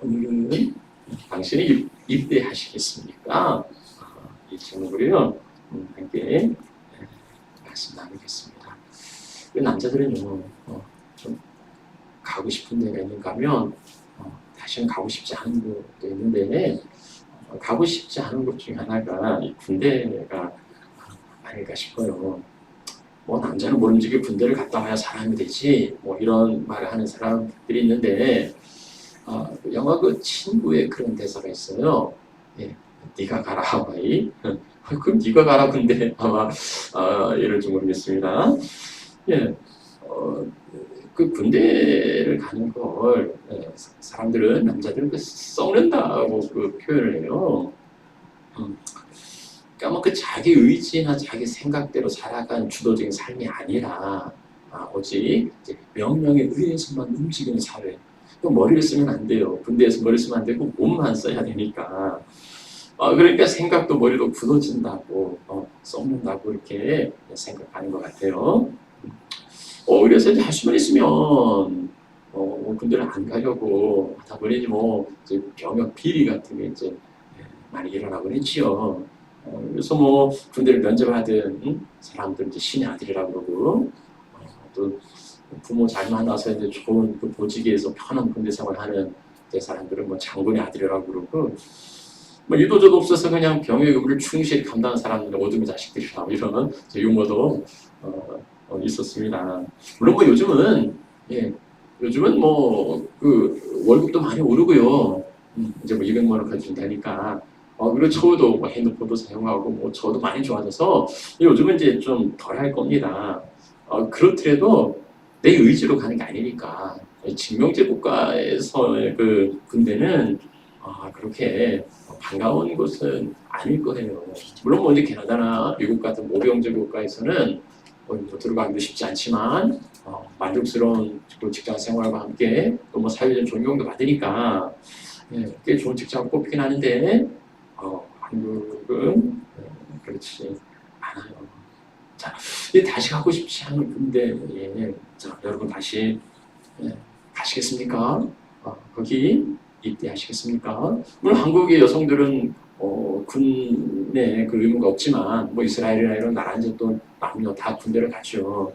오늘은 당신이 입대하시겠습니까? 이 제목으로요 함께 말씀 나누겠습니다. 남자들은요 좀 가고 싶은 데가 있는가 하면 다시는 가고 싶지 않은 곳도 있는데 가고 싶지 않은 곳 중에 하나가 이 군대가 아닐까 싶어요. 남자는 모름지기 군대를 갔다 와야 사람이 되지 이런 말을 하는 사람들이 있는데 영화 그 친구의 그런 대사가 있어요. 예, 네가 가라 하와이. 그럼 네가 가라 군대 아마 이럴지 모르겠습니다. 예, 그 군대를 가는 걸 사람들은 남자들은 썩는다고 그 표현을 해요. 그러니까 그 자기 의지나 자기 생각대로 살아간 주도적인 삶이 아니라 오직 명령에 의해서만 움직이는 사회. 머리를 쓰면 안 돼요. 군대에서 머리 쓰면 안 되고 몸만 써야 되니까. 그러니까 생각도 머리도 굳어진다고 썩는다고 이렇게 생각하는 것 같아요. 그래서 이제 할 수만 있으면 군대를 안 가려고 하다 보니 이제 병역 비리 같은 게 이제 많이 일어나곤 했지요. 그래서 군대를 면접하던 사람들 이제 신의 아들이라고 그러고 또 부모 잘 만나서 이제 좋은 그 보직에서 편한 군대 생활하는 사람들은 장군의 아들이라고 그러고 이도저도 없어서 그냥 병역 의무를 충실히 감당한 사람들은 어둠의 자식들이라 이런 유머도 있었습니다. 물론 요즘은 요즘은 그 월급도 많이 오르고요. 이제 200만 원까지 준다니까. 그리고 저도 핸드폰도 사용하고 저도 많이 좋아져서 요즘은 이제 좀 덜 할 겁니다. 그렇더라도 내 의지로 가는 게 아니니까 징병제 국가에서의 그 군대는 그렇게 반가운 곳은 아닐 거예요. 물론 이제 캐나다나 미국 같은 모병제 국가에서는 들어가기도 쉽지 않지만 만족스러운 직장 생활과 함께 또 사회적 존경도 받으니까 꽤 좋은 직장을 뽑긴 하는데 한국은 그렇지 않아요. 자, 다시 가고 싶지 않은 군대, 자, 여러분 다시 가시겠습니까? 거기 입대하시겠습니까? 물론 한국의 여성들은 군에 그 의무가 없지만 이스라엘이나 이런 나라는 또 남녀 다 군대를 가죠.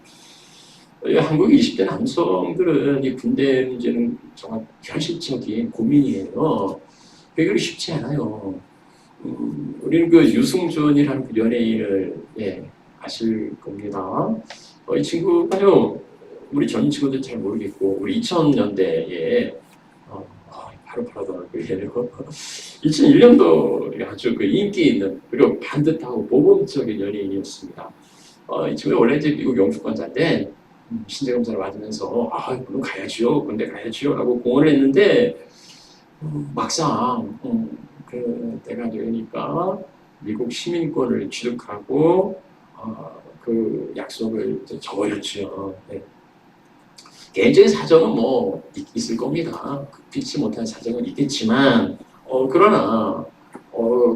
한국의 20대 남성들은 이 군대 문제는 정말 현실적인 고민이에요. 그게 쉽지 않아요. 우리는 그 유승준이라는 그 연예인을 아실 겁니다. 이 친구가요, 우리 전 친구들 잘 모르겠고, 우리 2000년대에 바로 그 예고 2001년도 아주 그 인기 있는 그리고 반듯하고 모범적인 연예인이었습니다. 이 친구가 원래 이제 미국 영주권자인데 신체 검사를 받으면서 그럼 가야지요, 근데 가야지요라고 공언을 했는데 막상 그 때가 되니까 미국 시민권을 취득하고 그 약속을 저버렸죠. 개인적인 사정은 있을 겁니다. 피치 못한 사정은 있겠지만 그러나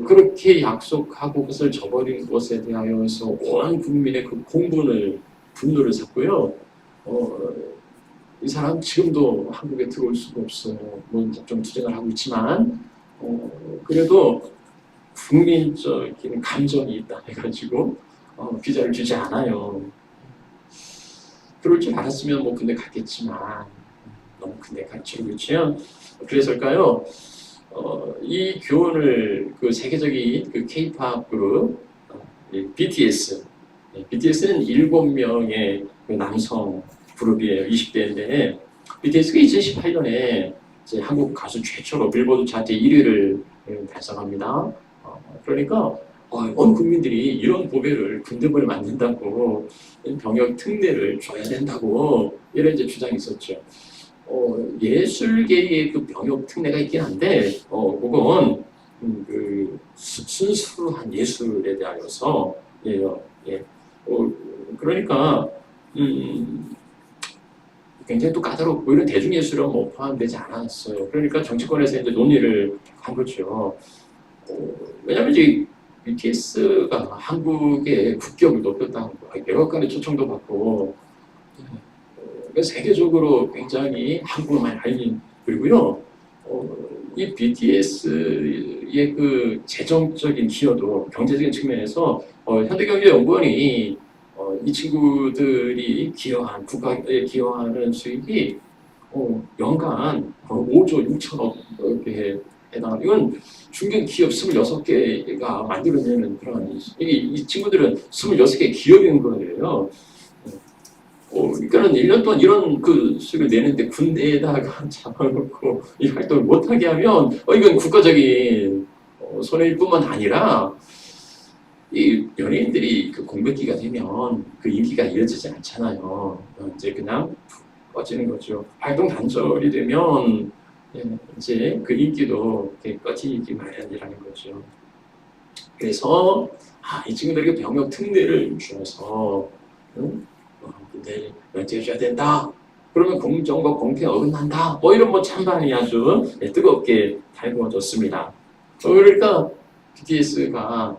그렇게 약속하고 그것을 저버린 것에 대하여서 온 국민의 그 분노를 샀고요. 이 사람 지금도 한국에 들어올 수가 없어요. 좀 투쟁을 하고 있지만 그래도 국민적인 감정이 있다 해가지고 비자를 주지 않아요. 그럴 줄 알았으면 군대 갔겠지만 너무 군대 갔죠, 그렇죠? 그래서일까요? 이 교훈을 그 세계적인 그 K-pop 그룹 BTS, BTS는 7명의 그 남성 그룹이에요. 20대인데 BTS가 2018년에 이제 한국 가수 최초로 빌보드 차트 1위를 달성합니다. 그러니까 온 국민들이 이런 보배를 군대벌 만든다고 병역 특례를 줘야 된다고 이런 이제 주장이 있었죠. 예술계의 그 병역 특례가 있긴 한데 그건 그 순수한 예술에 대하여서 그러니까 굉장히 또 까다롭고 이런 대중예술은 포함되지 않았어요. 그러니까 정치권에서 이제 논의를 한 거죠. 왜냐하면 이제 BTS가 한국의 국격을 높였다는 거, 백악관의 초청도 받고 세계적으로 굉장히 한국을 많이 알린 그리고요 이 BTS의 그 재정적인 기여도 경제적인 측면에서 현대경제연구원이 이 친구들이 기여한 국가에 기여하는 수익이 연간 5조 6천억 이렇게 해당. 이건 중견 기업 26개가 만들어내는 그런 이 친구들은 26개 기업인 거예요. 그러니까는 1년 동안 이런 그 수익을 내는데 군대에다가 잡아놓고 이 활동을 못하게 하면 이건 국가적인 손해일 뿐만 아니라 이 연예인들이 그 공백기가 되면 그 인기가 이어지지 않잖아요. 이제 그냥 꺼지는 거죠. 활동 단절이 되면 이제 그 인기도 꺼지기 마련이라는 거죠. 그래서 이 친구들에게 병역 특례를 주어서 근데 면제해줘야 된다. 그러면 공정과 공평 어긋난다. 이런 찬반이 아주 뜨겁게 달구어졌습니다. 그러니까 BTS가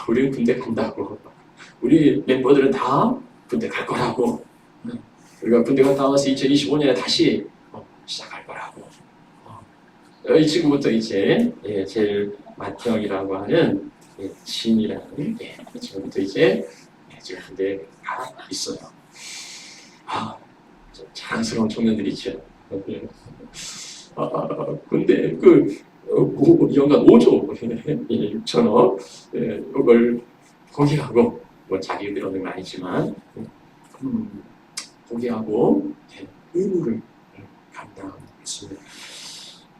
우리는 군대 간다고. 우리 멤버들은 다 군대 갈 거라고. 우리가 군대 갔다 와서 2025년에 다시 시작할 거라고. 이 친구부터 이제 제일 맏형이라고 하는 진이라는 이 친구부터 이제 지금 군대에 가 있어요. 자랑스러운 청년들이죠. 근데 연간 5조 6천억 이걸 포기하고 자기들이 얻는 건 아니지만 포기하고 의무를 감당했습니다.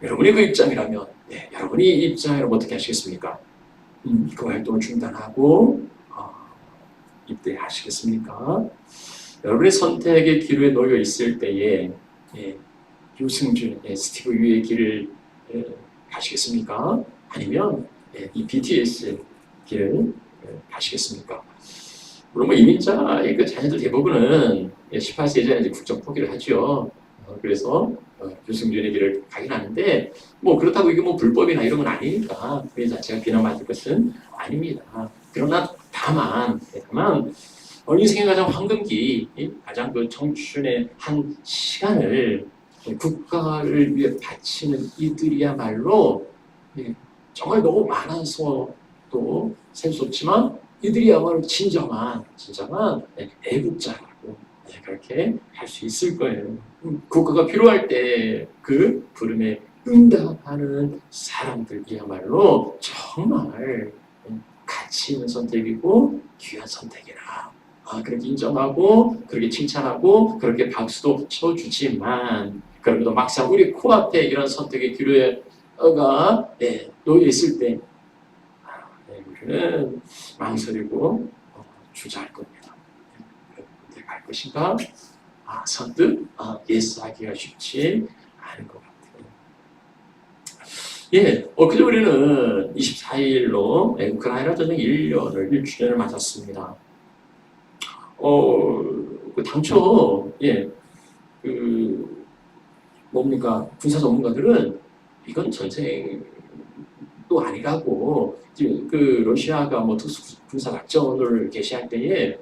여러분이 그 입장이라면 여러분이 이 입장이라면 어떻게 하시겠습니까? 그 활동을 중단하고 입대하시겠습니까? 여러분의 선택의 기로에 놓여 있을 때에 유승준, 스티브 유의 길을 가시겠습니까? 아니면 이 BTS 길을 가시겠습니까? 물론 이민자의 그 자녀들 대부분은 18세 이전에 이제 국적 포기를 하죠. 그래서 유승준의 길을 가긴 하는데 그렇다고 이게 불법이나 이런 건 아니니까 그 자체가 비난받을 것은 아닙니다. 그러나 다만 인생의 가장 황금기, 가장 그 청춘의 한 시간을 국가를 위해 바치는 이들이야말로 정말 너무 많아서도 셀 수 없지만 이들이야말로 진정한 애국자라고 그렇게 할 수 있을 거예요. 국가가 필요할 때 그 부름에 응답하는 사람들이야말로 정말 가치 있는 선택이고 귀한 선택이라 그렇게 인정하고 그렇게 칭찬하고 그렇게 박수도 쳐주지만 그러면도 막상 우리 코앞에 이런 선택의 기로가 놓여 있을 때 우리는 망설이고 주저할 겁니다. 어디 갈 것인가? 선뜻 예스하기가 쉽지 않은 것 같아요. 그저 우리는 24일로 우크라이나 전쟁 1주년을 맞았습니다. 당초 군사 전문가들은 이건 전쟁도 아니라고 지금 러시아가 특수 군사 작전을 개시할 때에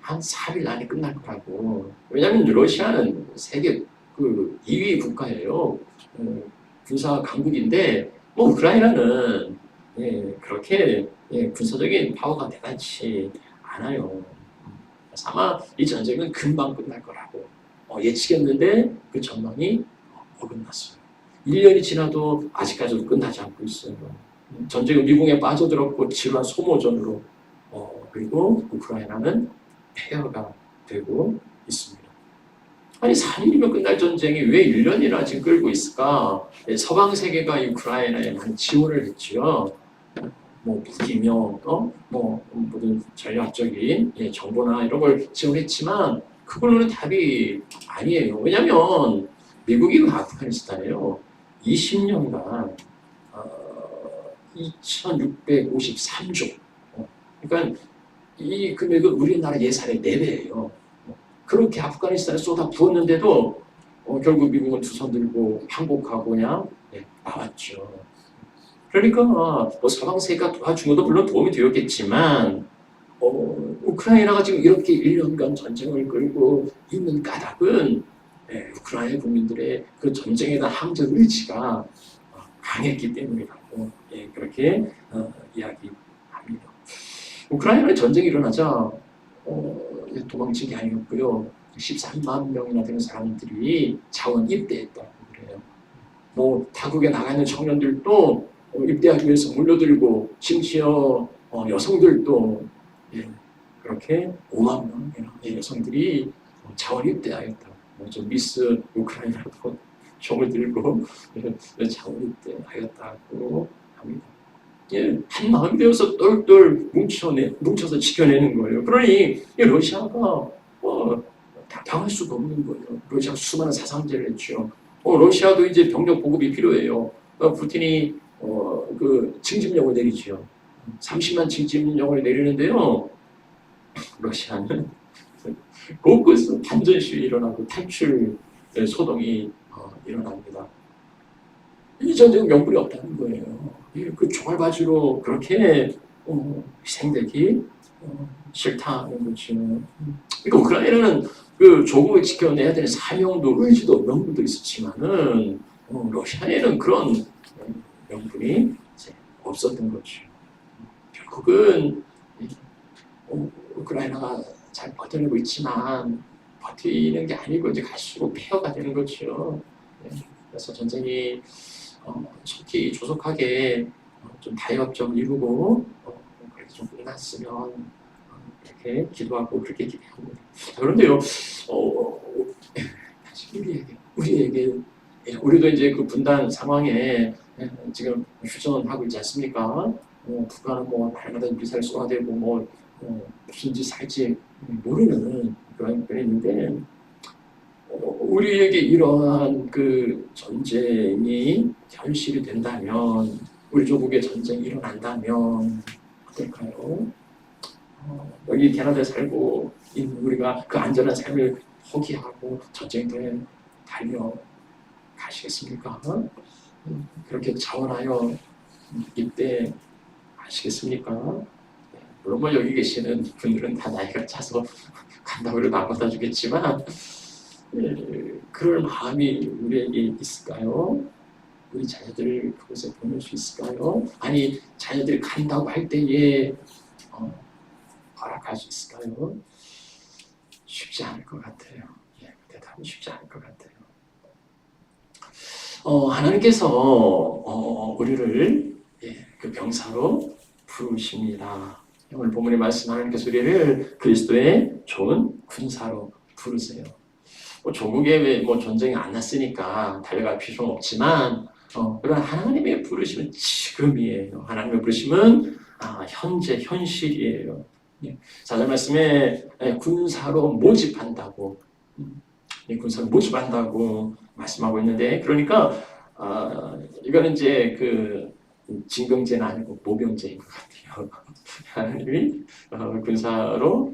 한 4일 안에 끝날 거라고. 왜냐하면 러시아는 세계 2위 국가예요. 군사 강국인데 우크라이나는 그렇게 군사적인 파워가 대단치 않아요. 그래서 아마 이 전쟁은 금방 끝날 거라고 예측했는데 그 전망이 어긋났어요. 1년이 지나도 아직까지도 끝나지 않고 있어요. 전쟁은 미궁에 빠져들었고 지루한 소모전으로 그리고 우크라이나는 폐허가 되고 있습니다. 아니 4일이면 끝날 전쟁이 왜 1년이나 지금 끌고 있을까? 서방 세계가 우크라이나에 많이 지원을 했죠. 무기며 모든 전략적인 정보나 이런 걸 지원했지만 그걸로는 답이 아니에요. 왜냐하면 미국이 아프가니스탄에요 20년간 2,653조. 그러니까 이 금액은 우리나라 예산의 4배예요. 그렇게 아프가니스탄에 쏟아 부었는데도 결국 미국은 두 손 들고 항복하고 그냥 나왔죠. 그러니까 서방 세계가 도와준 것도 물론 도움이 되었겠지만 우크라이나가 지금 이렇게 1년간 전쟁을 끌고 있는 까닭은 우크라이나 국민들의 그 전쟁에 대한 항적 의지가 강했기 때문이라고 그렇게 이야기합니다. 우크라이나에 전쟁이 일어나자 도망친 게 아니었고요. 13만 명이나 되는 사람들이 자원 입대했다고 그래요. 뭐 타국에 나가 있는 청년들도 입대하기 위해서 몰려들고 심지어 여성들도 그렇게 5만 명의 여성들이 자원 입대하였다고. 좀 미스 우크라이나도 총을 들고 자원 입대하였다고 합니다. 한 마음이 되어서 똘똘 뭉쳐서 지켜내는 거예요. 그러니 러시아가 당할 수가 없는 거예요. 러시아가 수많은 사상제를 했죠. 러시아도 이제 병력 보급이 필요해요. 푸틴이 그 징집령을 내리죠. 30만 징집령을 내리는데요. 러시아는 곳곳에서 반전 시위 일어나고 탈출 소동이 일어납니다. 이 전쟁은 명분이 없다는 거예요. 그 총알바지로 그렇게 희생되기 싫다는 거죠. 그러니까 우크라이나는 그 조국을 지켜내야 되는 사명도 의지도 명분도 있었지만은 러시아에는 그런 명분이 없었던 거죠. 결국은 우크라이나가 잘 버텨내고 있지만 버티는 게 아니고 이제 갈수록 폐허가 되는 거죠. 그래서 전쟁이 속히 조속하게 좀 타협점을 이루고 그렇게 좀 끝났으면 이렇게 기도하고 그렇게 기대합니다. 그런데요, 다시 우리에게 우리도 이제 그 분단 상황에 지금 휴전하고 있지 않습니까? 북한은 뭐 날마다 미사일 쏘아대고 뭐 무슨 짓 할지 모르는 그런 있는데 우리에게 이러한 그 전쟁이 현실이 된다면 우리 조국의 전쟁이 일어난다면 어떨까요? 여기 캐나다에 살고 있는 우리가 그 안전한 삶을 포기하고 전쟁터에 달려가시겠습니까? 그렇게 자원하여 입대하시겠습니까? 물론 뭐 여기 계시는 분들은 다 나이가 차서 간다고 바꿔다 주겠지만 그럴 마음이 우리에게 있을까요? 우리 자녀들을 그곳에 보낼 수 있을까요? 아니 자녀들이 간다고 할 때에 허락할 수 있을까요? 쉽지 않을 것 같아요. 대답은 쉽지 않을 것 같아요. 하나님께서 우리를 그 병사로 부르십니다. 오늘 본문의 말씀 하나님께서 우리를 그리스도의 좋은 군사로 부르세요. 조국에 뭐 전쟁이 안 났으니까 달려갈 필요는 없지만 그런 하나님의 부르심은 지금이에요. 하나님의 부르심은 현재 현실이에요. 4절 말씀에 군사로 모집한다고 군사로 모집한다고 말씀하고 있는데 그러니까 이거는 이제 그 징병제는 아니고 모병제인 것 같아요. 하나님이 군사로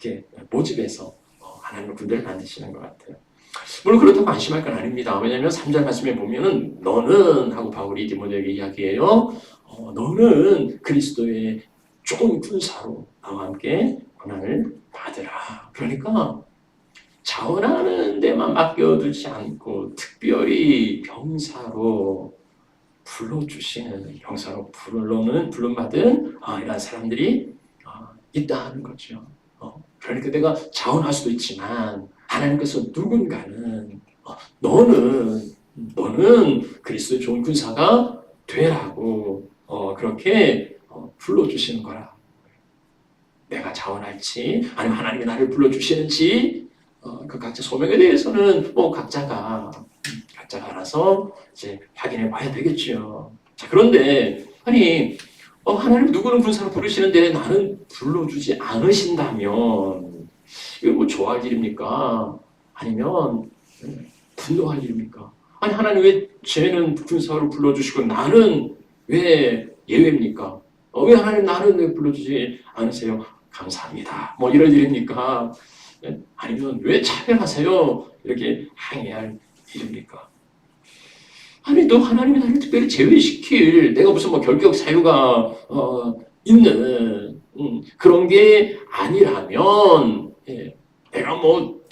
이렇게 모집해서 하나님의 군대를 만드시는 것 같아요. 물론 그렇다고 안심할 건 아닙니다. 왜냐하면 3절 말씀에 보면은 너는 하고 바울이 디모데에게 이야기해요. 너는 그리스도의 좋은 군사로 나와 함께 고난을 받으라. 그러니까 자원하는 데만 맡겨두지 않고 특별히 병사로 불러주시는 병사로 부름받은 이런 사람들이 있다는 거죠. 그러니까 내가 자원할 수도 있지만 하나님께서 누군가는 너는 그리스도의 좋은 군사가 되라고 그렇게 불러주시는 거라. 내가 자원할지 아니면 하나님이 나를 불러주시는지 그 각자 소명에 대해서는 각자가 알아서 이제 확인해 봐야 되겠죠. 자, 그런데 하나님 누구는 군사로 부르시는데 나는 불러주지 않으신다면 이거 뭐 좋아할 일입니까? 아니면 분노할 일입니까? 아니 하나님 왜 쟤는 군사로 불러주시고 나는 왜 예외입니까? 왜 하나님 나는 왜 불러주지 않으세요? 감사합니다. 뭐 이럴 일입니까? 아니면 왜 차별하세요? 이렇게 항의할 일입니까? 아니 또 하나님이 나를 특별히 제외시킬 내가 무슨 결격 사유가 있는 그런 게 아니라면 내가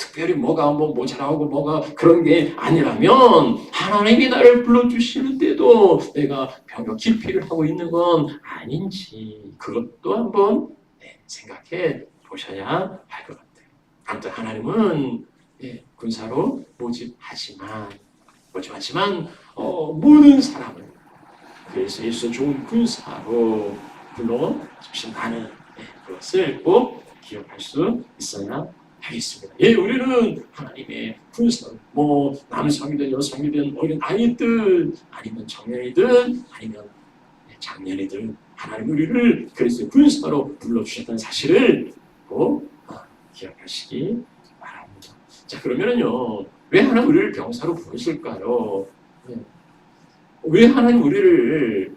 특별히 뭐가 뭐 모자라고 뭐가 그런 게 아니라면 하나님이 나를 불러주시는데도 내가 병역 기피를 하고 있는 건 아닌지 그것도 한번 생각해 보셔야 할 것 같아요. 아무튼 하나님은 군사로 모집하지만 모든 사람을 그래서 예수 좋은 군사로 불러주신다는 그것을 꼭 기억할 수 있어야 하겠습니다. 우리는 하나님의 군사, 뭐 남성이든 여성이든 어린 아이든 아니면 청년이든 아니면 장년이든 하나님 우리를 그리스도의 군사로 불러주셨다는 사실을 꼭 기억하시기 바랍니다. 자, 그러면은요, 왜 하나님 우리를 병사로 부르실까요? 왜 하나님 우리를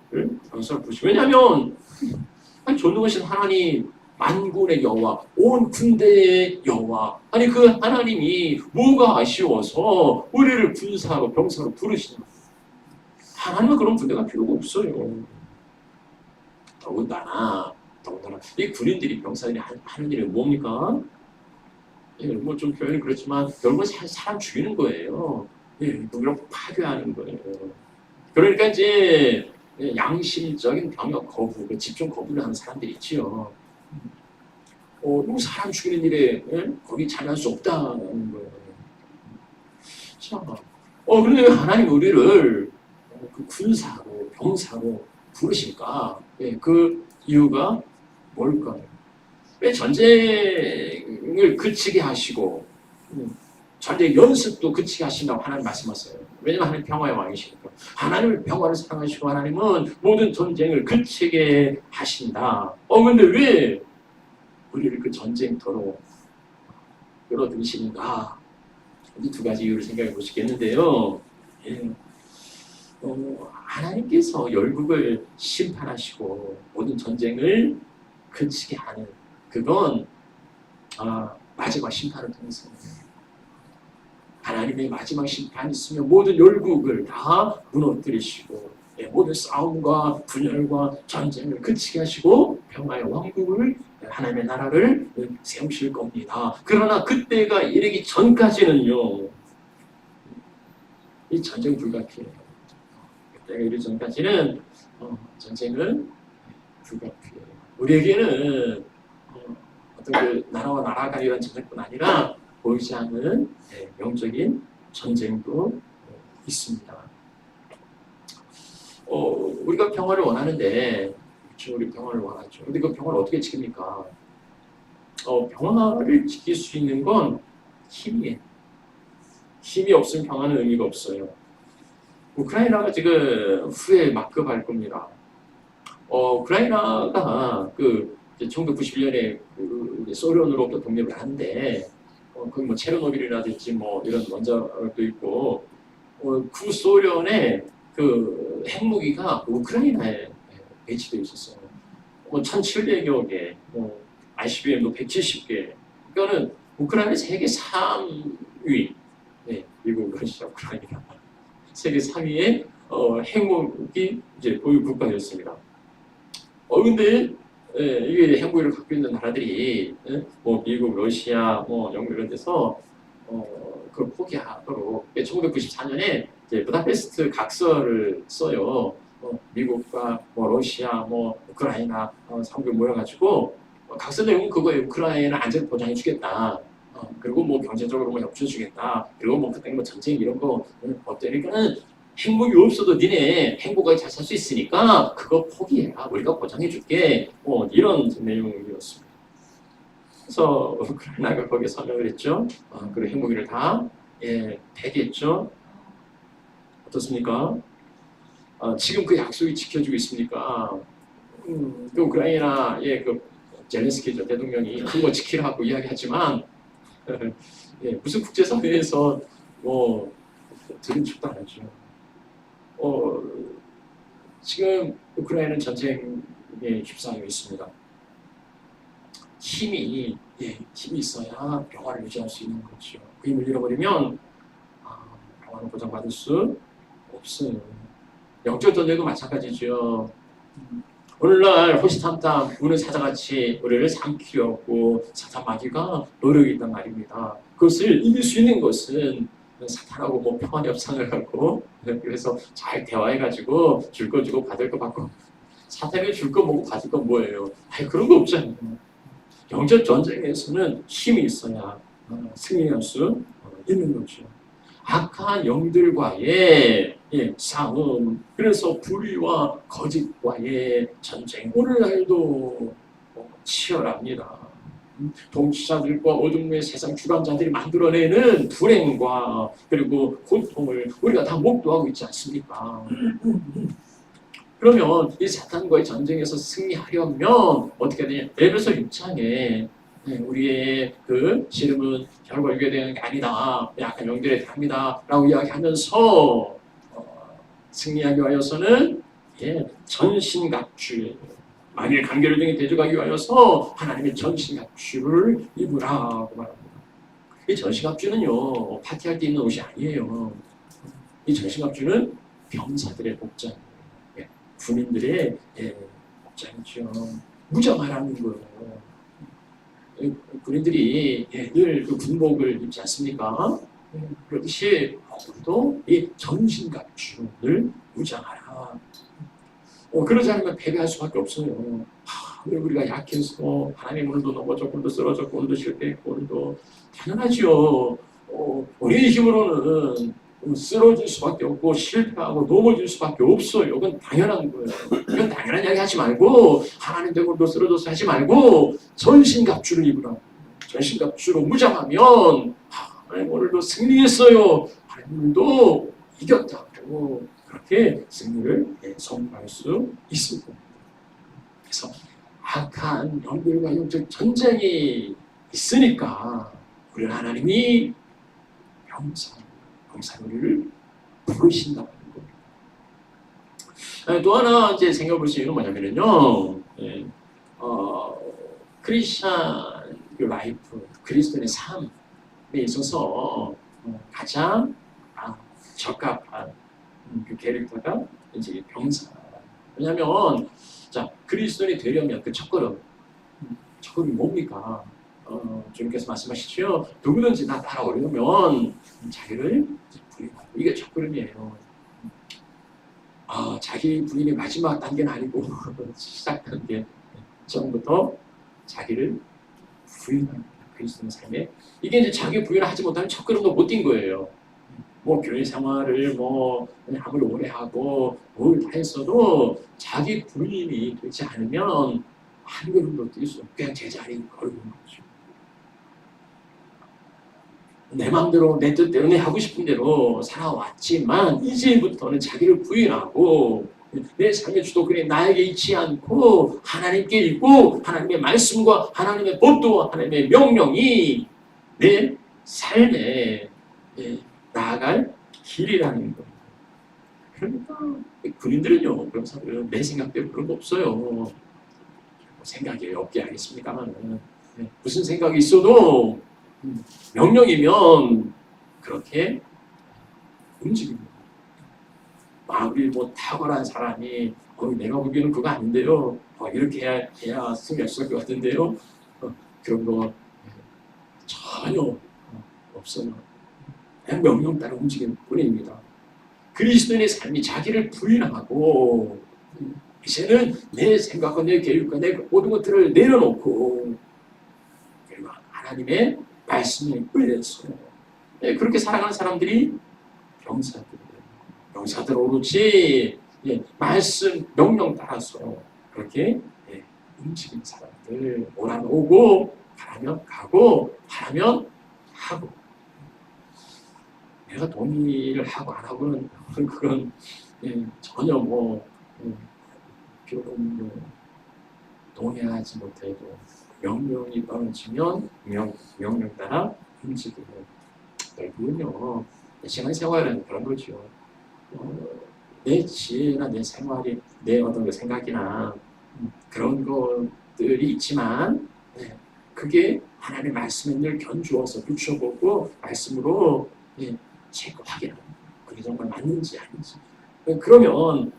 병사로 부르실까요? 왜냐하면 전능하신 하나님 만군의 여호와, 온 군대의 여호와, 아니 그 하나님이 뭐가 아쉬워서 우리를 군사로 병사로 부르시나? 하나님은 그런 군대가 필요가 없어요. 더군다나 이 군인들이 병사들이 하는 일이 뭡니까? 뭐 좀 표현이 그렇지만 결국은 사람 죽이는 거예요. 누구를 파괴하는 거예요. 그러니까 이제 양심적인 병역 거부, 집중 거부를 하는 사람들이 있지요. 누구 사람 죽이는 일에 거기 참여할 수 없다는 거예요. 자, 그런데 왜 하나님 우리를 그 군사로, 병사로 부르실까? 그 이유가 뭘까요? 왜 전쟁을 그치게 하시고 전쟁 연습도 그치게 하신다고 하나님 말씀하세요. 왜냐하면 하나님 평화의 왕이시니까. 하나님은 평화를 사랑하시고 하나님은 모든 전쟁을 그치게 하신다. 근데 왜 우리를 그 전쟁터로 끌어들이시는가? 이 두 가지 이유를 생각해 보시겠는데요. 하나님께서 열국을 심판하시고 모든 전쟁을 그치게 하는 그건 마지막 심판을 통해서 하나님의 마지막 심판이 있으면 모든 열국을 다 무너뜨리시고 모든 싸움과 분열과 전쟁을 그치게 하시고 평화의 왕국을 하나님의 나라를 세우실 겁니다. 그러나 그때가 이르기 전까지는요, 이 전쟁 불가피해요. 그때가 이르기 전까지는 전쟁은 불가피해요. 우리에게는 어떤 그 나라와 나라 간의 이런 전쟁뿐 아니라 보이지 않는 영적인 전쟁도 있습니다. 우리가 평화를 원하는데, 그렇죠, 우리 평화를 원하죠. 근데 그 평화를 어떻게 지킵니까? 평화를 지킬 수 있는 건 힘이에요. 힘이 없으면 평화는 의미가 없어요. 우크라이나가 지금 후에 막급할 겁니다. 우크라이나가 1991년에 소련으로부터 독립을 하는데, 거기 뭐 체르노빌이라든지 뭐 이런 원자도 있고, 구소련의 그 핵무기가 우크라이나에 배치되어 있었어요. 1,700여 개, ICBM도 170개. 그러니까는 우크라이나 세계 3위, 미국, 러시아, 우크라이나 세계 3위의 핵무기 이제 보유 국가였습니다. 근데 이게 핵무기를 갖고 있는 나라들이 뭐 미국, 러시아, 뭐 영국 이런 데서 그걸 포기하도록 1994년에 이제 부다페스트 각서를 써요. 미국과 뭐 러시아, 뭐 우크라이나 3국 모여가지고 각서 내용은 그거에 우크라이나 안전 보장해 주겠다. 그리고 뭐 경제적으로 뭐 협조해 주겠다. 그리고 뭐 그때 뭐 전쟁 이런 거 어때? 그러니까는 행복이 없어도 니네 행복하게 잘 살 수 있으니까 그거 포기해라. 우리가 보장해 줄게. 이런 내용이었습니다. 그래서 우크라이나가 거기에 서명을 했죠. 그리고 핵무기를 다 폐기했죠. 어떻습니까? 지금 그 약속이 지켜지고 있습니까? 그 우크라이나의 그 젤렌스키 대통령이 그거 지키라고 이야기하지만 무슨 국제사회에서 뭐 들은 척도 안 하죠. 지금 우크라이나는 전쟁에 휩싸여 있습니다. 힘이 있어야 평화를 유지할 수 있는 거죠. 그 힘을 잃어버리면 평화를 보장받을 수 없어요. 영적 전쟁도 마찬가지죠. 오늘날 호시탐탐 우는 사자같이 우리를 삼키려고 사탄 마귀가 노력이 있단 말입니다. 그것을 이길 수 있는 것은 사탄하고 뭐 평화 협상을 하고 그래서 잘 대화해가지고 줄 거 주고 받을 거 받고 사탄이 줄 거 먹고 받을 건 뭐예요? 아니 그런 거 없잖아요. 영적 전쟁에서는 힘이 있어야 승리할 수 있는 거죠. 악한 영들과의 싸움, 그래서 불의와 거짓과의 전쟁, 오늘날도 치열합니다. 통치자들과 어둠의 세상 주관자들이 만들어내는 불행과 그리고 고통을 우리가 다 목도하고 있지 않습니까? 그러면 이 사탄과의 전쟁에서 승리하려면 어떻게 되냐? 에베소 6장에 우리의 그 씨름은 혈과 육에 대한 게 아니다, 약한 영들에 대합니다 라고 이야기하면서 승리하기 위하여서는 전신갑주, 만일 관계를 등에 대적하기 위하여서 하나님의 전신갑주를 입으라고 말합니다. 이 전신갑주는요 파티할 때 입는 옷이 아니에요. 이 전신갑주는 병사들의 복장, 군인들의 복장이죠. 무장하라는 거예요. 군인들이 늘 그 군복을 입지 않습니까? 그렇듯이 우리도 이 전신갑주를 무장하라. 그러지 않으면 패배할 수밖에 없어요. 우리가 약해서 하나님 오늘도 넘어졌고 오늘도 쓰러졌고 오늘도 실패했고 오늘도 당연하죠. 우리의 힘으로는 쓰러질 수밖에 없고 실패하고 넘어질 수밖에 없어요. 그건 당연한 거예요. 그건 당연한 이야기 하지 말고 하나님 때문에 쓰러져서 하지 말고 전신갑주를 입으라. 전신갑주로 무장하면 하나님 오늘도 승리했어요. 하나님 오늘도 이겼다고 그렇게 승리를 선포할 수 있을 겁니다. 그래서 악한 영들과 영적 전쟁이 있으니까 우리 하나님이 병사를 우리를 부르신다는 겁니다. 또 하나 이제 생각해 볼 수 있는 건 뭐냐면요, 크리스찬 라이프, 그리스도인의 삶에 있어서 가장 적합한 그 캐릭터가 이제 병사. 왜냐하면 자 그리스도인이 되려면 그 첫걸음이 뭡니까? 주님께서 말씀하시죠. 누구든지 나 따라오려면 자기를 부인하고, 이게 첫걸음이에요. 자기 부인이 마지막 단계는 아니고 시작 단계 전부터 자기를 부인하는 그리스도의 삶에, 이게 이제 자기 부인을 하지 못하면 첫걸음도 못 뛴 거예요. 뭐 교회 생활을 아무리 오래 하고 뭘 다 했어도 자기 부인이 되지 않으면 한 걸음도 뛸 수 없고 그냥 제자리에 걸는 거죠. 내 마음대로 내 뜻대로 내 하고 싶은 대로 살아왔지만 이제부터는 자기를 부인하고 내 삶의 주도권이 나에게 있지 않고 하나님께 있고 하나님의 말씀과 하나님의 법도와 하나님의 명령이 내 삶에 나아갈 길이라는 거예요. 그러니까 군인들은요, 병사들은 내 생각대로 그런 거 없어요. 생각이 없게 하겠습니까만 무슨 생각이 있어도 명령이면 그렇게 움직입니다. 우리 탁월한 사람이 내가 보기에는 그거 아닌데요. 이렇게 해야 승리할 수 있을 것 같은데요. 그런 거 전혀 없어요. 그냥 명령 따라 움직이는 뿐입니다. 그리스도인의 삶이 자기를 부인하고 이제는 내 생각과 내 계획과 내 모든 것들을 내려놓고 그리고 하나님의 말씀에 의해서 그렇게 살아가는 사람들이 병사들 오로지 말씀 명령 따라서 그렇게 움직이는 사람들, 오라면 오고 가라면 가고 하라면 하고, 내가 동의를 하고 안 하고는 그건 전혀 비록 동의하지 못해도 명령이 떨어지면 명령 따라 움직이는 결국은요 신앙생활은 그런 거죠. 내 지혜나 내 생활이 내 어떤 생각이나 그런 것들이 있지만 그게 하나님의 말씀에 늘 견주어서 비춰보고 말씀으로 체크하기는 그게 정말 맞는지 아닌지. 그러면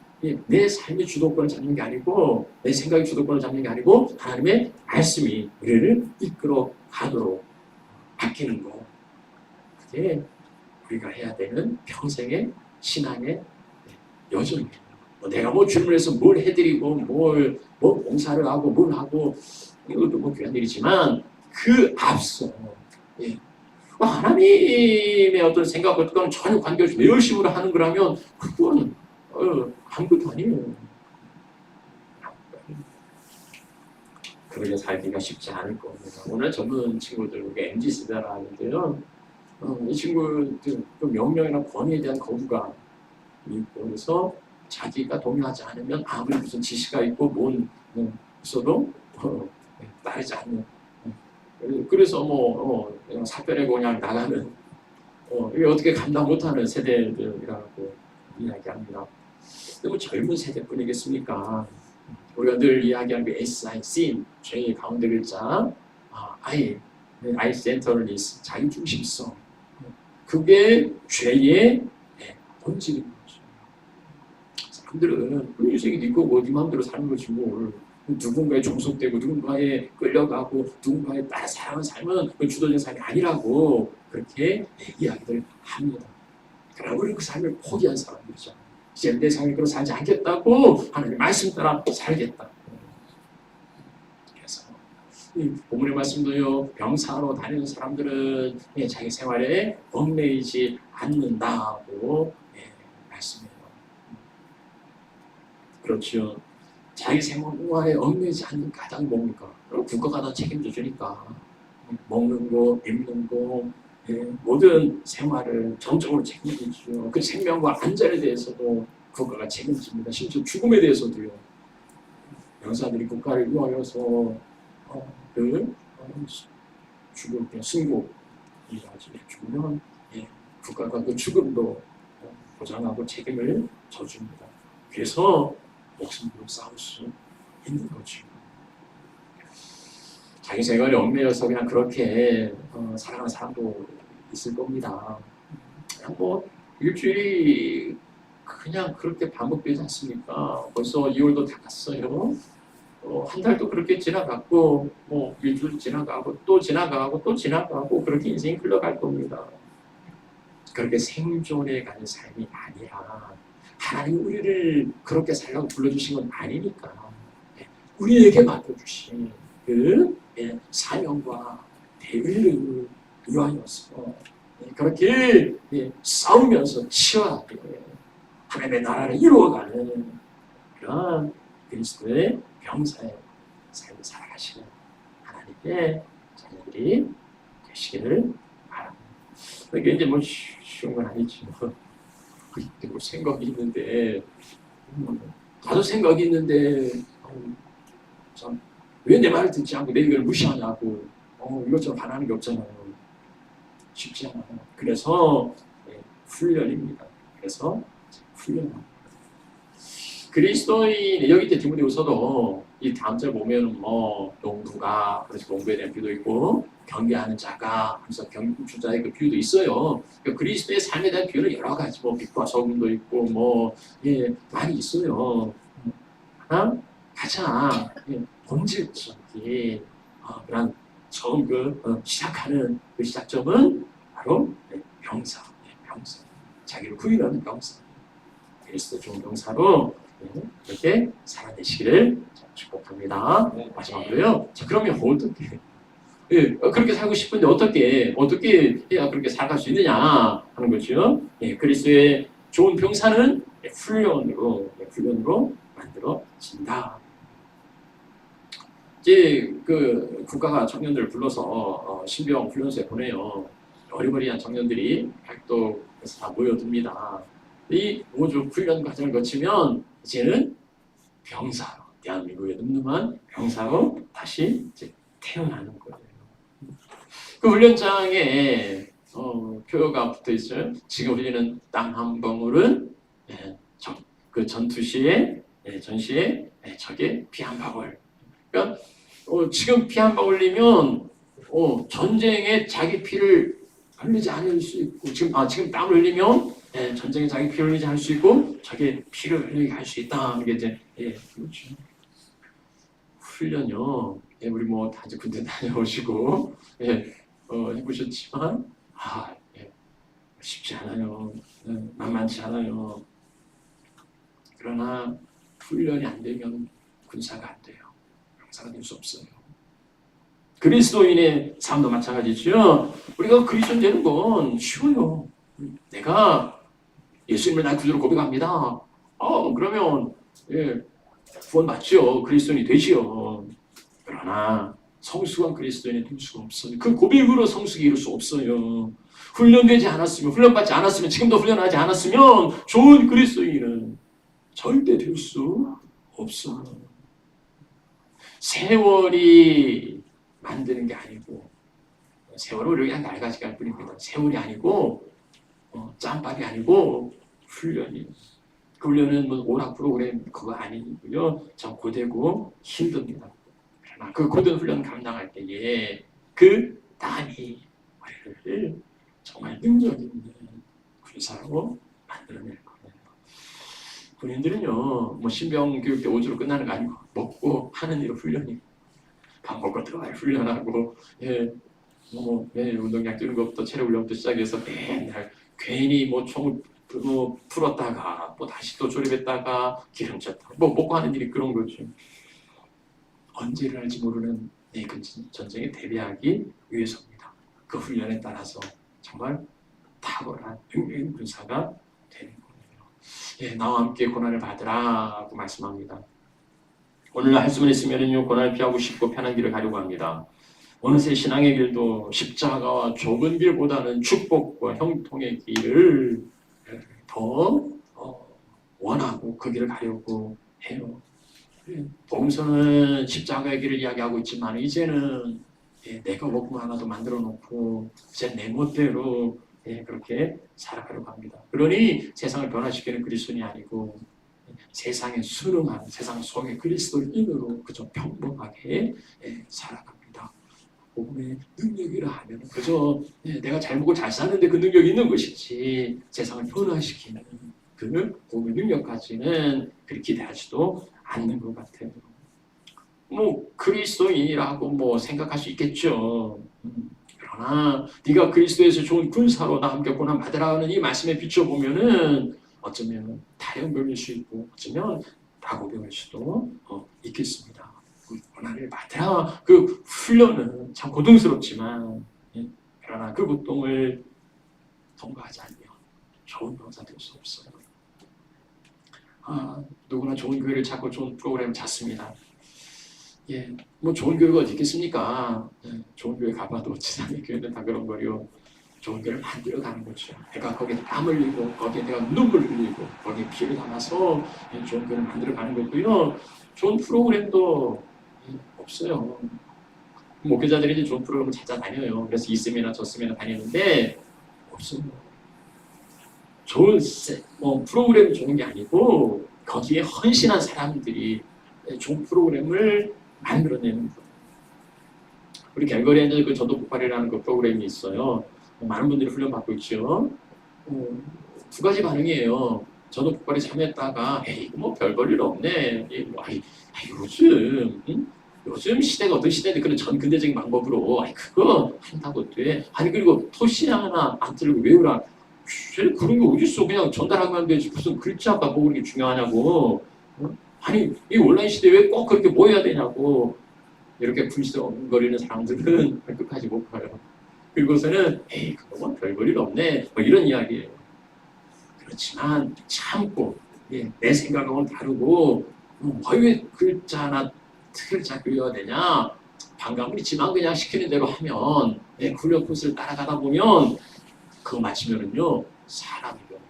내 삶의 주도권을 잡는 게 아니고 내 생각의 주도권을 잡는 게 아니고 하나님의 말씀이 우리를 이끌어 가도록 바뀌는 거. 게 우리가 해야 되는 평생의 신앙의 여정이에요. 내가 뭐 주님을 위해서 뭘 해드리고 뭐 봉사를 하고 뭘 하고 이것도 뭐 귀한 일이지만 그 앞서 하나님의 어떤 생각과 그건 전혀 관계없이 내 열심으로 하는 거라면 그건 아무것도 아니에요. 그렇게 살기가 쉽지 않을 겁니다. 오늘 젊은 친구들, 우리가 MZ세대라 하는데요. 이 친구들 그 명령이나 권위에 대한 거부가 있고 그래서 자기가 동의하지 않으면 아무리 무슨 지시가 있고 뭔 있어도 따르지 않는 그래서 사별에 그냥 나가는 이게 어떻게 감당 못하는 세대들이라고 이야기합니다. 뭐 젊은 세대뿐이겠습니까? 우리가 늘 이야기하는 그 SIC, 죄의 가운데 글자 I 센터리스, 자기중심성. 그게 죄의 본질인 거죠. 사람들은 인생이 네 거고 네 마음대로 사는 거지 뭘. 누군가에 종속되고 누군가에 끌려가고 누군가에 따라 살아가는 삶은 그 주도적인 삶이 아니라고 그렇게 이야기를 합니다. 그러나 우리는 그 삶을 포기한 사람들이죠. 이제 내 삶을 살지 않겠다고 하나님 말씀 따라 살겠다. 그래서 이 본문의 말씀도요. 병사로 다니는 사람들은 자기 생활에 얽매이지 않는다고 말씀해요. 그렇죠. 자기 생활에 얽매이지 않는 가장 뭡니까? 국가가 다 책임져 주니까 먹는 거, 입는 거, 모든 생활을 전적으로 책임져 주죠. 그 생명과 안전에 대해서도 국가가 책임집니다. 심지어 죽음에 대해서도요. 병사들이 국가를 위하여서 죽을 때 승복이라지 죽으면 국가가 그 죽음도 보장하고 책임을 져줍니다. 그래서 목숨으로 싸울 수 있는 거죠. 자기 생활에 얽매여서 그냥 그렇게 살아가는 사람도 있을 겁니다. 그냥 뭐 일주일이 그냥 그렇게 반복되지 않습니까? 벌써 2월도 다 갔어요. 한 달도 그렇게 지나갔고 뭐 일주일 지나가고 또 지나가고 또 지나가고 그렇게 인생이 흘러갈 겁니다. 그렇게 생존해 가는 삶이 아니라 하나님 우리를 그렇게 살라고 불러주신 건 아니니까 우리에게 맡겨주신 그 사명과 대의를 위하여서 그렇게 싸우면서 치열하게 하나님의 나라를 이루어가는 그런 그리스도의 병사의 삶을 살아가시는 하나님의 자녀들이 되시기를 바랍니다. 이게 이제 뭐 쉬운 건 아니지 뭐 생각이 있는데 나도 생각이 있는데 참 왜 내 말을 듣지 않고 내 의견을 무시하냐고 이것저것 반하는 게 없잖아요. 쉽지 않아요. 그래서 훈련입니다. 그래서 훈련합니다. 그리스도인 여기 때 디모데후서도 이 다음 절 보면 뭐 농부가 그래서 농부에 대한 비유도 있고 경계하는 자가 그래서 경주자의 그 비유도 있어요. 그러니까 그리스도의 삶에 대한 비유는 여러 가지 뭐 빛과 소금도 있고 뭐 많이 있어요. 하나 가장 본질적인 그런 처음 시작하는 그 시작점은 바로 병사. 자기를 구인하는 병사. 그리스도 좋은 병사로 이렇게 살아내시기를 축복합니다. 마지막으로요. 자, 그러면 어떻게? 그렇게 살고 싶은데 어떻게 해야 그렇게 살아갈 수 있느냐 하는 거죠. 그리스도의 좋은 병사는 훈련으로 만들어진다. 이제 그 국가가 청년들을 불러서 신병 훈련소에 보내요. 어리버리한 청년들이 각도에서 다 모여듭니다. 이 모조 훈련 과정을 거치면 이제는 병사로 대한민국의 늠름한 병사로 다시 이제 태어나는 거예요. 그 훈련장에 표가 붙어 있어요. 지금 우리는 땀 한 방울은 그 전시에 적의 피 한 방울. 그러니까 지금 피 한 방울이면 전쟁에 자기 피를 흘리지 않을 수 있고 지금 땀을 흘리면 전쟁에 자기 피를 흘리지 않을 수 있고 자기 피를 흘리게 할 수 있다. 이게 이제 그렇죠. 훈련요. 우리 뭐 다 이제 군대 다녀오시고 해보셨지만 쉽지 않아요. 만만치 않아요. 그러나 훈련이 안 되면 군사가 안 돼요. 용사가 될 수 없어요. 그리스도인의 삶도 마찬가지죠. 우리가 그리스도인 되는 건 쉬워요. 내가 예수님을 나의 구주로 고백합니다. 그러면 구원 받죠. 그리스도인이 되지요. 그러나 성숙한 그리스도인이 될 수가 없어요. 그 고백으로 성숙이 이룰 수 없어요. 훈련되지 않았으면, 훈련받지 않았으면, 지금도 훈련하지 않았으면 좋은 그리스도인은 절대 될 수 없어요. 세월이 만드는 게 아니고, 세월은 그냥 낡아지게 할 뿐입니다. 세월이 아니고 짬밥이 아니고 훈련이에요. 그 훈련은 뭐 오락 프로그램 그거 아니고요. 참 고되고 힘듭니다. 그러나 그 고된 훈련 감당할 때에 그 땀이 우리를 정말 능력 있는 군사로 만들어낼 거예요. 군인들은요, 뭐 신병 교육 때 5주로 끝나는 거 아니고 먹고 하는 일로 훈련이. 밥 먹고 들어가야 훈련하고, 운동량 뛰는 것부터 체력 훈련부터 시작해서 맨날 괜히 뭐 총을 풀었다가 뭐 다시 또 조립했다가 기름쳤다가 뭐 먹고 하는 일이 그런 거죠. 언제 일어날지 모르는 이 전쟁에 대비하기 위해서입니다. 그 훈련에 따라서 정말 탁월한 용맹 군사가 되는 거예요. 나와 함께 고난을 받으라고 말씀합니다. 오늘 할 수만 있으면요 고난을 피하고 쉽고 편한 길을 가려고 합니다. 어느새 신앙의 길도 십자가와 좁은 길보다는 축복과 형통의 길을 더 원하고 그 길을 가려고 해요. 복음서는 십자가의 길을 이야기하고 있지만 이제는 내가 먹고 하나도 만들어 놓고 이제 내 멋대로 그렇게 살아가려고 합니다. 그러니 세상을 변화시키는 그리스도인이 아니고 세상에 순응하는 세상 속의 그리스도인으로 그저 평범하게 살아갑니다. 복음의 능력이라 하면 그저 내가 잘 먹고 잘 사는데 그 능력이 있는 것이지 세상을 변화시키는 그 복음의 능력까지는 그렇게 기대하지도 않는 것 같아요. 뭐 그리스도인이라고 뭐 생각할 수 있겠죠. 그러나 네가 그리스도에서 좋은 군사로 나 함께 고난 받으라는 이 말씀에 비춰보면은 어쩌면 다연병일 수 있고 어쩌면 다고병일 수도 있겠습니다. 그 고난을 받으라 그 훈련은 참 고통스럽지만 그러나 그 고통을 통과하지 않으면 좋은 병사 될 수 없어요. 누구나 좋은 교회를 찾고 좋은 프로그램을 찾습니다. 뭐 좋은 교회가 어디 있겠습니까? 좋은 교회 가봐도 지상의 교회는 다 그런 거요. 좋은 교회를 만들어가는 거죠. 내가 거기에 땀 흘리고 거기에 내가 눈물 흘리고 거기에 피를 담아서 좋은 교회를 만들어가는 거고요. 좋은 프로그램도 없어요. 목회자들이 이제 좋은 프로그램을 찾아다녀요. 그래서 이 세미나 저 세미나 다니는데 없어요. 좋은 프로그램이 좋은 게 아니고 거기에 헌신한 사람들이 좋은 프로그램을 만들어내는 거예요. 우리 갤거리에 그 전도 폭발이라는 그 프로그램이 있어요. 많은 분들이 훈련받고 있죠. 두 가지 반응이에요. 전도 폭발에 참여했다가 이거 뭐 별 볼 일 없네. 요즘 시대가 어떤 시대인데 그런 전 근대적인 방법으로 그거 한다고 돼. 그리고 토시 하나 안 들고 외우라. 그런 게 어딨어. 그냥 전달하면 되지. 무슨 글자가 뭐 그렇게 중요하냐고. 이 온라인 시대에 왜 꼭 그렇게 모여야 되냐고. 이렇게 불성거리는 사람들은 끝까지 못 가요. 그리고서는 그거 뭐 별 볼 일 없네. 뭐 이런 이야기예요. 그렇지만 참고 내 생각하고는 다르고 왜 글자나 글자 그려야 되냐. 반감은 있지만 그냥 시키는 대로 하면 훈련 코스를 따라가다 보면 그거 마치면은요 사람이 변해요.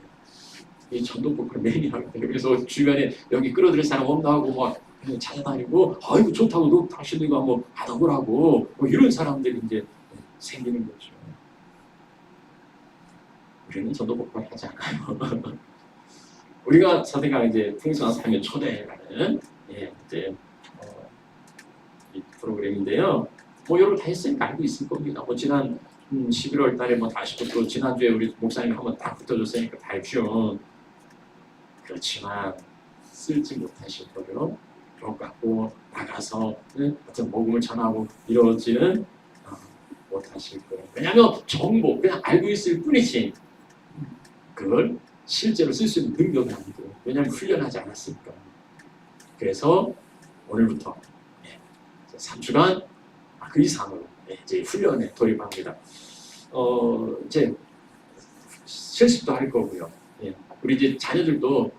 이 전도 폭발 매니아거든요. 그래서 주변에 여기 끌어들일 사람 없나 하고 막 찾아다니고 아이고 좋다고 너 당신도 이거 한번 받아보라고 뭐 이런 사람들이 이제 생기는 거죠. 우리는 전도 폭발 하지 않아요. 우리가 선생님과 이제 풍성한 삶의 초대라는 이 프로그램인데요. 뭐 여러분 다 했으니까 알고 있을 겁니다. 뭐 지난 11월 달에 뭐 다시 또 지난주에 우리 목사님 한번 다 붙어줬으니까 다 알죠. 그렇지만 쓸지 못하실 거요. 돈 갖고 나가서 어떤 복음을 전하고 이러지는 못하실 거예요. 왜냐하면 정보 그냥 알고 있을 뿐이지 그걸 실제로 쓸 수 있는 능력이 안 돼요. 왜냐하면 훈련하지 않았으니까. 그래서 오늘부터 3주간 그 이상으로 이제 훈련에 돌입합니다. 이제 실습도 할 거고요. 우리 이제 자녀들도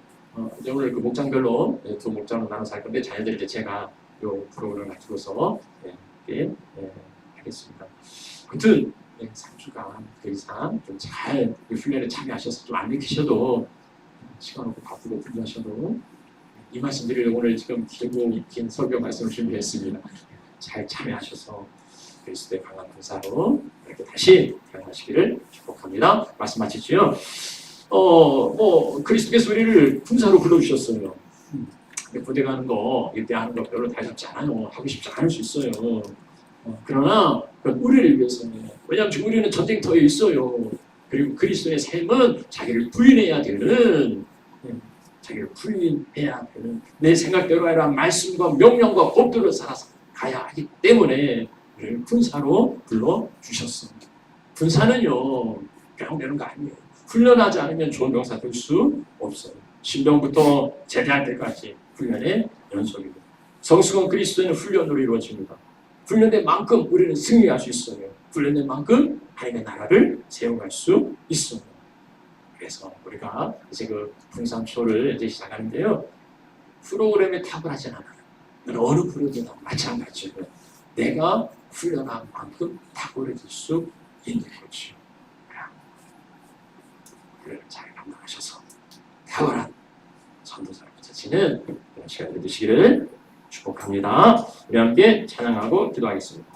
이제 오늘 그 목장별로 두 목장으로 나눠서 할 건데 자녀들 이제 제가 요 프로그램을 가지고서 하겠습니다. 아무튼 3주간 그 이상 좀 잘 훈련에 참여하셔서 좀 안 계셔도 시간 없고 바쁘고 분주하셔도 이 말씀 드리려고 오늘 지금 긴 설교 말씀을 준비했습니다. 잘 참여하셔서 그리스도의 강한 군사로 이렇게 다시 태어나시기를 축복합니다. 말씀 마치지요. 그리스도께서 우리를 군사로 불러주셨어요. 부대 가는 거, 이때 하는 거 별로 다르지 않아요. 하고 싶지 않을 수 있어요. 그러나 우리를 위해서는, 왜냐하면 지금 우리는 전쟁터에 있어요. 그리고 그리스도의 삶은 자기를 부인해야 되는, 내 생각대로 아니라 말씀과 명령과 법도를 살아서 가야 하기 때문에 우리를 군사로 불러주셨어요. 군사는요, 그냥 되는 거 아니에요. 훈련하지 않으면 좋은 병사 될 수 없어요. 신병부터 제대할 때까지 훈련의 연속입니다. 성숙한 그리스도는 훈련으로 이루어집니다. 훈련된 만큼 우리는 승리할 수 있어요. 훈련된 만큼 하나님의 나라를 세워갈 수 있어요. 그래서 우리가 이제 그 풍산초를 이제 시작하는데요. 프로그램에 탁월하진 않아요. 어느 프로그램이나 마찬가지로 내가 훈련한 만큼 탁월해질 수 있는 거죠. 훈련을 잘 감당하셔서 탁월한 선도사로 붙여지는 그런 시간이 되시기를 축복합니다. 우리 함께 찬양하고 기도하겠습니다.